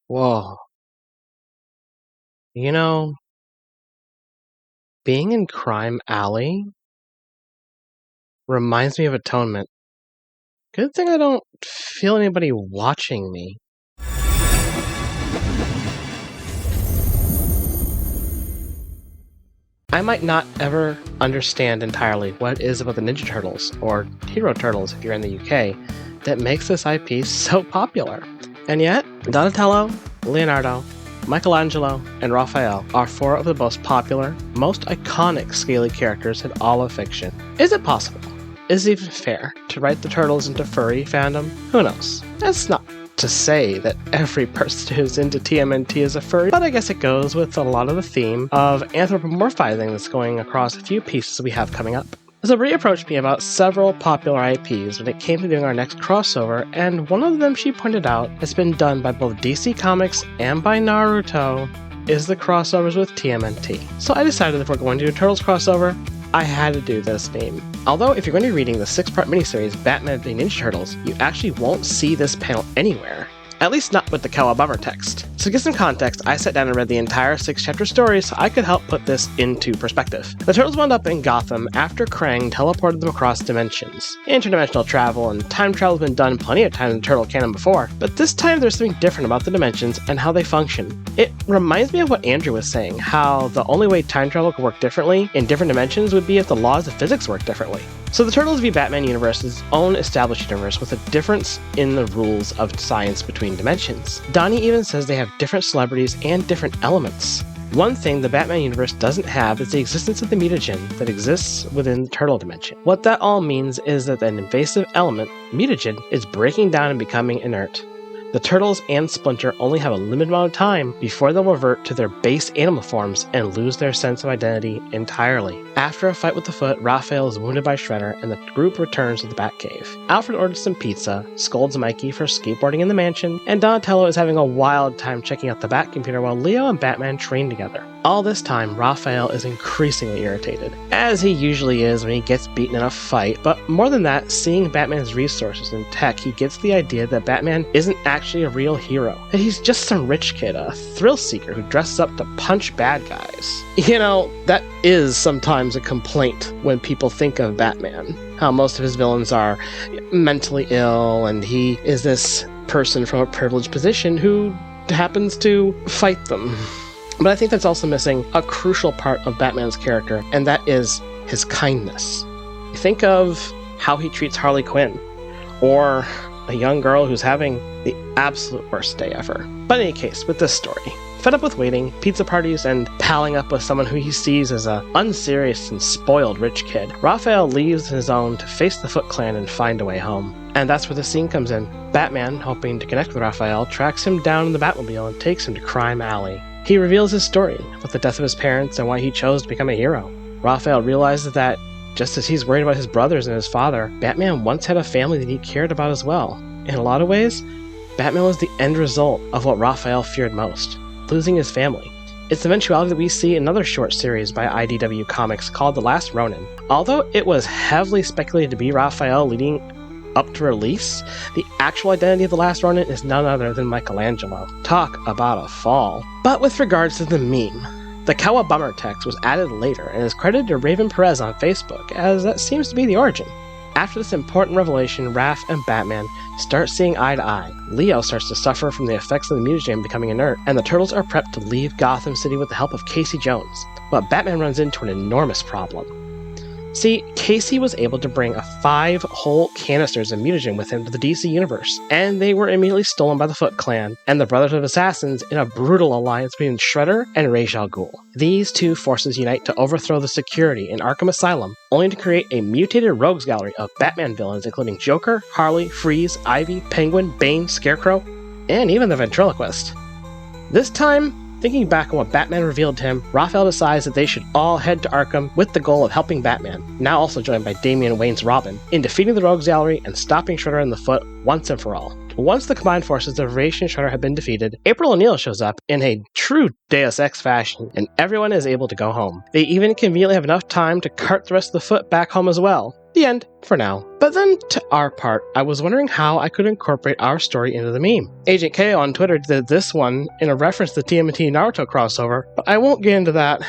Whoa. You know, being in Crime Alley reminds me of Atonement. Good thing I don't feel anybody watching me. I might not ever understand entirely what it is about the Ninja Turtles, or Hero Turtles if you're in the UK, that makes this IP so popular. And yet, Donatello, Leonardo, Michelangelo, and Raphael are four of the most popular, most iconic scaly characters in all of fiction. Is it possible? Is it even fair to write the Turtles into furry fandom? Who knows? That's not to say that every person who's into TMNT is a furry, but I guess it goes with a lot of the theme of anthropomorphizing that's going across a few pieces we have coming up. So Brie approached me about several popular IPs when it came to doing our next crossover, and one of them she pointed out has been done by both DC Comics and by Naruto, is the crossovers with TMNT. So I decided if we're going to do a Turtles crossover, I had to do this theme. Although if you're going to be reading the 6-part miniseries Batman v Ninja Turtles, you actually won't see this panel anywhere. At least not with the Kawabummer text. So to get some context, I sat down and read the entire 6-chapter story so I could help put this into perspective. The Turtles wound up in Gotham after Krang teleported them across dimensions. Interdimensional travel and time travel has been done plenty of times in Turtle canon before, but this time there's something different about the dimensions and how they function. It reminds me of what Andrew was saying, how the only way time travel could work differently in different dimensions would be if the laws of physics worked differently. So the Turtles v Batman universe is its own established universe with a difference in the rules of science between dimensions. Donnie even says they have different celebrities and different elements. One thing the Batman universe doesn't have is the existence of the mutagen that exists within the Turtle dimension. What that all means is that an invasive element, mutagen, is breaking down and becoming inert. The Turtles and Splinter only have a limited amount of time before they'll revert to their base animal forms and lose their sense of identity entirely. After a fight with the Foot, Raphael is wounded by Shredder and the group returns to the Batcave. Alfred orders some pizza, scolds Mikey for skateboarding in the mansion, and Donatello is having a wild time checking out the Bat computer while Leo and Batman train together. All this time, Raphael is increasingly irritated, as he usually is when he gets beaten in a fight, but more than that, seeing Batman's resources and tech, he gets the idea that Batman isn't actually a real hero, that he's just some rich kid, a thrill seeker who dresses up to punch bad guys. You know, that is sometimes a complaint when people think of Batman, how most of his villains are mentally ill, and he is this person from a privileged position who happens to fight them. But I think that's also missing a crucial part of Batman's character, and that is his kindness. Think of how he treats Harley Quinn, or a young girl who's having the absolute worst day ever. But in any case, with this story, fed up with waiting, pizza parties, and palling up with someone who he sees as a unserious and spoiled rich kid, Raphael leaves his own to face the Foot Clan and find a way home. And that's where the scene comes in. Batman, hoping to connect with Raphael, tracks him down in the Batmobile and takes him to Crime Alley. He reveals his story about the death of his parents and why he chose to become a hero. Raphael realizes that, just as he's worried about his brothers and his father, Batman once had a family that he cared about as well. In a lot of ways, Batman was the end result of what Raphael feared most, losing his family. It's the eventuality that we see in another short series by IDW Comics called The Last Ronin. Although it was heavily speculated to be Raphael leading up to release, the actual identity of the Last Ronin is none other than Michelangelo. Talk about a fall. But with regards to the meme, the Kawabummer text was added later and is credited to Raven Perez on Facebook, as that seems to be the origin. After this important revelation, Raph and Batman start seeing eye to eye. Leo starts to suffer from the effects of the mutagen becoming inert, and the Turtles are prepped to leave Gotham City with the help of Casey Jones. But Batman runs into an enormous problem. See, Casey was able to bring 5 whole canisters of mutagen with him to the DC universe, and they were immediately stolen by the Foot Clan and the Brothers of Assassins in a brutal alliance between Shredder and Ra's al Ghul. These two forces unite to overthrow the security in Arkham Asylum, only to create a mutated rogues gallery of Batman villains including Joker, Harley, Freeze, Ivy, Penguin, Bane, Scarecrow, and even the Ventriloquist. This time, thinking back on what Batman revealed to him, Raphael decides that they should all head to Arkham with the goal of helping Batman, now also joined by Damian Wayne's Robin, in defeating the Rogues Gallery and stopping Shredder and the Foot once and for all. Once the combined forces of Ra's and Shredder have been defeated, April O'Neil shows up in a true Deus Ex fashion, and everyone is able to go home. They even conveniently have enough time to cart the rest of the Foot back home as well. The end for now. But then to our part, I was wondering how I could incorporate our story into the meme. Agent K on Twitter did this one in a reference to the TMNT Naruto crossover, but I won't get into that.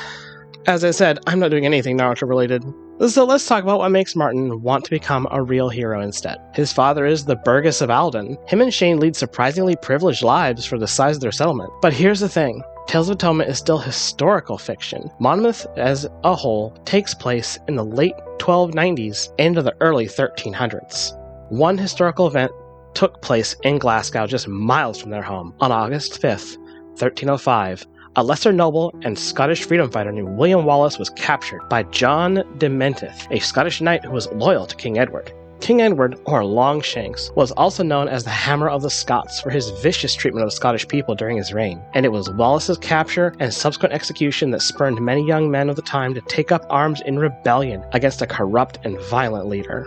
As I said, I'm not doing anything Naruto related. So let's talk about what makes Martin want to become a real hero instead. His father is the Burgess of Alden. Him and Shane lead surprisingly privileged lives for the size of their settlement. But here's the thing. Tales of Atonement is still historical fiction. Monmouth as a whole takes place in the late 1290s into the early 1300s. One historical event took place in Glasgow just miles from their home. On August 5th, 1305, a lesser noble and Scottish freedom fighter named William Wallace was captured by John de Menteith, a Scottish knight who was loyal to King Edward. King Edward, or Longshanks, was also known as the Hammer of the Scots for his vicious treatment of the Scottish people during his reign, and it was Wallace's capture and subsequent execution that spurred many young men of the time to take up arms in rebellion against a corrupt and violent leader.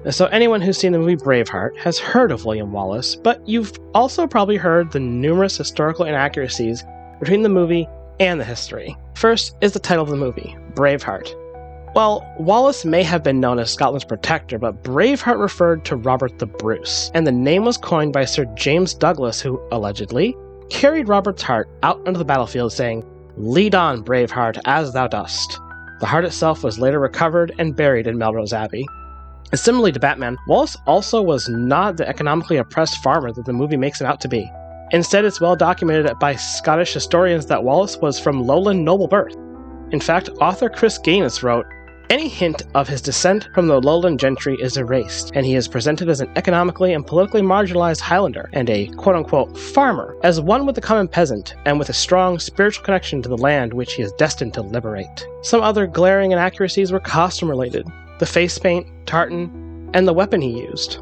So anyone who's seen the movie Braveheart has heard of William Wallace, but you've also probably heard the numerous historical inaccuracies between the movie and the history. First is the title of the movie, Braveheart. Well, Wallace may have been known as Scotland's protector, but Braveheart referred to Robert the Bruce, and the name was coined by Sir James Douglas, who, allegedly, carried Robert's heart out onto the battlefield saying, "Lead on, Braveheart, as thou dost." The heart itself was later recovered and buried in Melrose Abbey. And similarly to Batman, Wallace also was not the economically oppressed farmer that the movie makes him out to be. Instead, it's well documented by Scottish historians that Wallace was from lowland noble birth. In fact, author Chris Gaines wrote, "Any hint of his descent from the lowland gentry is erased, and he is presented as an economically and politically marginalized Highlander and a quote-unquote farmer, as one with the common peasant, and with a strong spiritual connection to the land which he is destined to liberate." Some other glaring inaccuracies were costume-related: the face paint, tartan, and the weapon he used.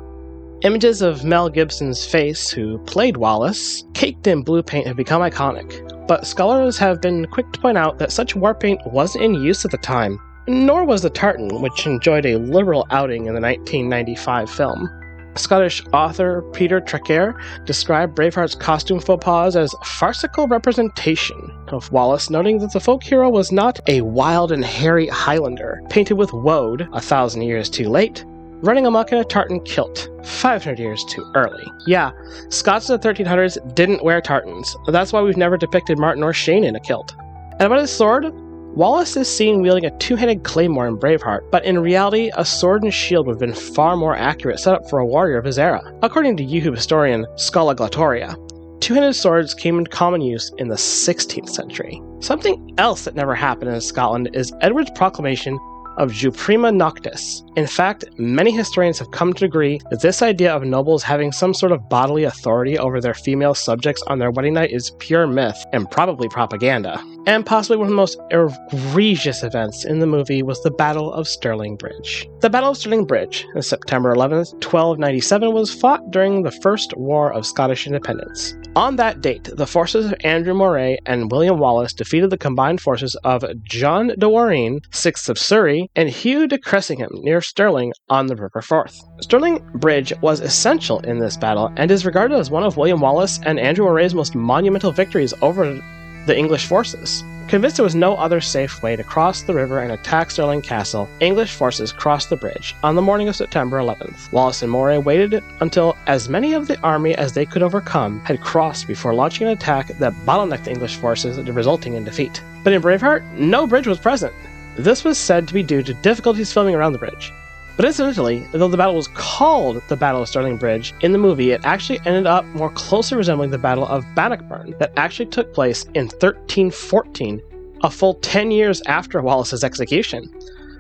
Images of Mel Gibson's face, who played Wallace, caked in blue paint have become iconic, but scholars have been quick to point out that such war paint wasn't in use at the time, nor was the tartan, which enjoyed a liberal outing in the 1995 film. Scottish author Peter Trecker described Braveheart's costume faux pas as farcical representation of Wallace, noting that the folk hero was not a wild and hairy Highlander, painted with woad 1,000 years too late, running amok in a tartan kilt 500 years too early. Yeah, Scots of the 1300s didn't wear tartans. That's why we've never depicted Martin or Shane in a kilt. And about his sword, Wallace is seen wielding a two-handed claymore in Braveheart, but in reality, a sword and shield would have been far more accurate setup for a warrior of his era. According to YouTube historian Scala Glatoria, two-handed swords came into common use in the 16th century. Something else that never happened in Scotland is Edward's proclamation of Jus Prima Noctis. In fact, many historians have come to agree that this idea of nobles having some sort of bodily authority over their female subjects on their wedding night is pure myth and probably propaganda. And possibly one of the most egregious events in the movie was the Battle of Stirling Bridge. The Battle of Stirling Bridge, on September 11th, 1297, was fought during the First War of Scottish Independence. On that date, the forces of Andrew Moray and William Wallace defeated the combined forces of John de Warenne, 6th of Surrey, and Hugh de Cressingham near Stirling on the River Forth. Stirling Bridge was essential in this battle and is regarded as one of William Wallace and Andrew Moray's most monumental victories over the English forces. Convinced there was no other safe way to cross the river and attack Stirling Castle, English forces crossed the bridge on the morning of September 11th. Wallace and Moray waited until as many of the army as they could overcome had crossed before launching an attack that bottlenecked the English forces, resulting in defeat. But in Braveheart, no bridge was present. This was said to be due to difficulties filming around the bridge. But incidentally, though the battle was called the Battle of Stirling Bridge, in the movie it actually ended up more closely resembling the Battle of Bannockburn that actually took place in 1314, a full 10 years after Wallace's execution.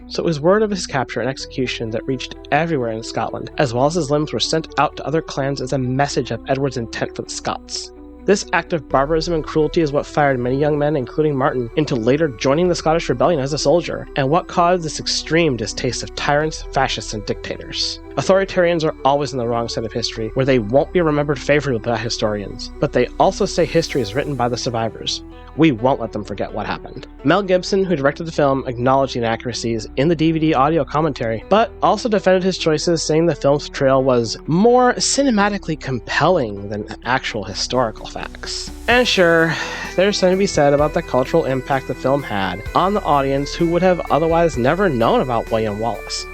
So it was word of his capture and execution that reached everywhere in Scotland, as Wallace's limbs were sent out to other clans as a message of Edward's intent for the Scots. This act of barbarism and cruelty is what fired many young men, including Martin, into later joining the Scottish Rebellion as a soldier, and what caused this extreme distaste of tyrants, fascists, and dictators. Authoritarians are always on the wrong side of history, where they won't be remembered favorably by historians, but they also say history is written by the survivors. We won't let them forget what happened. Mel Gibson, who directed the film, acknowledged the inaccuracies in the DVD audio commentary, but also defended his choices, saying the film's portrayal was more cinematically compelling than actual historical facts. And sure, there's something to be said about the cultural impact the film had on the audience who would have otherwise never known about William Wallace.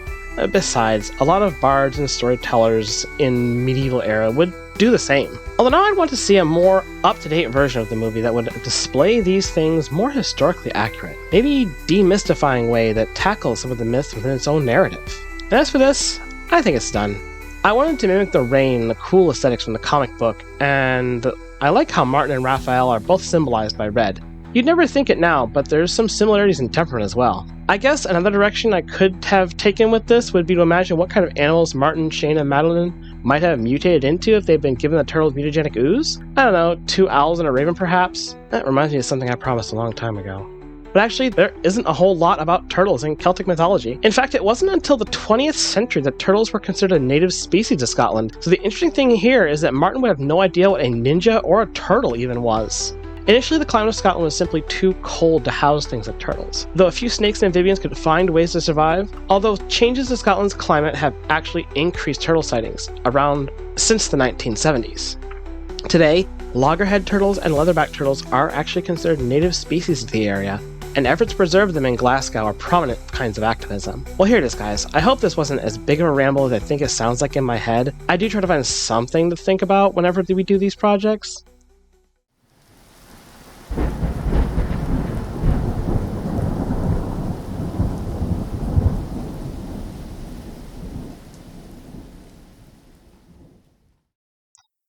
Besides, a lot of bards and storytellers in medieval era would do the same. Although now I'd want to see a more up-to-date version of the movie that would display these things more historically accurate. Maybe demystifying way that tackles some of the myths within its own narrative. And as for this, I think it's done. I wanted to mimic the rain and the cool aesthetics from the comic book, and I like how Martin and Raphael are both symbolized by red. You'd never think it now, but there's some similarities in temperament as well. I guess another direction I could have taken with this would be to imagine what kind of animals Martin, Shane, and Madeline might have mutated into if they'd been given the turtle's mutagenic ooze. I don't know, 2 owls and a raven perhaps? That reminds me of something I promised a long time ago. But actually, there isn't a whole lot about turtles in Celtic mythology. In fact, it wasn't until the 20th century that turtles were considered a native species of Scotland. So the interesting thing here is that Martin would have no idea what a ninja or a turtle even was. Initially, the climate of Scotland was simply too cold to house things like turtles, though a few snakes and amphibians could find ways to survive, although changes to Scotland's climate have actually increased turtle sightings around since the 1970s. Today, loggerhead turtles and leatherback turtles are actually considered native species of the area, and efforts to preserve them in Glasgow are prominent kinds of activism. Well, here it is, guys. I hope this wasn't as big of a ramble as I think it sounds like in my head. I do try to find something to think about whenever we do these projects.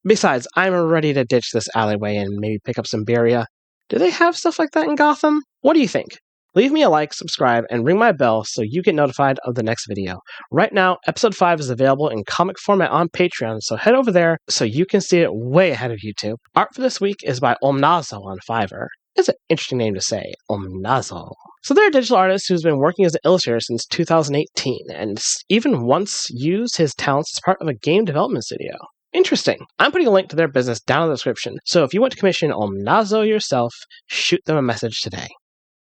Besides, I'm ready to ditch this alleyway and maybe pick up some Beria. Do they have stuff like that in Gotham? What do you think? Leave me a like, subscribe, and ring my bell so you get notified of the next video. Right now, episode 5 is available in comic format on Patreon, so head over there so you can see it way ahead of YouTube. Art for this week is by Omnazo on Fiverr. It's an interesting name to say, Omnazo. So they're a digital artist who's been working as an illustrator since 2018, and even once used his talents as part of a game development studio. Interesting. I'm putting a link to their business down in the description, so if you want to commission Omnazo yourself, shoot them a message today.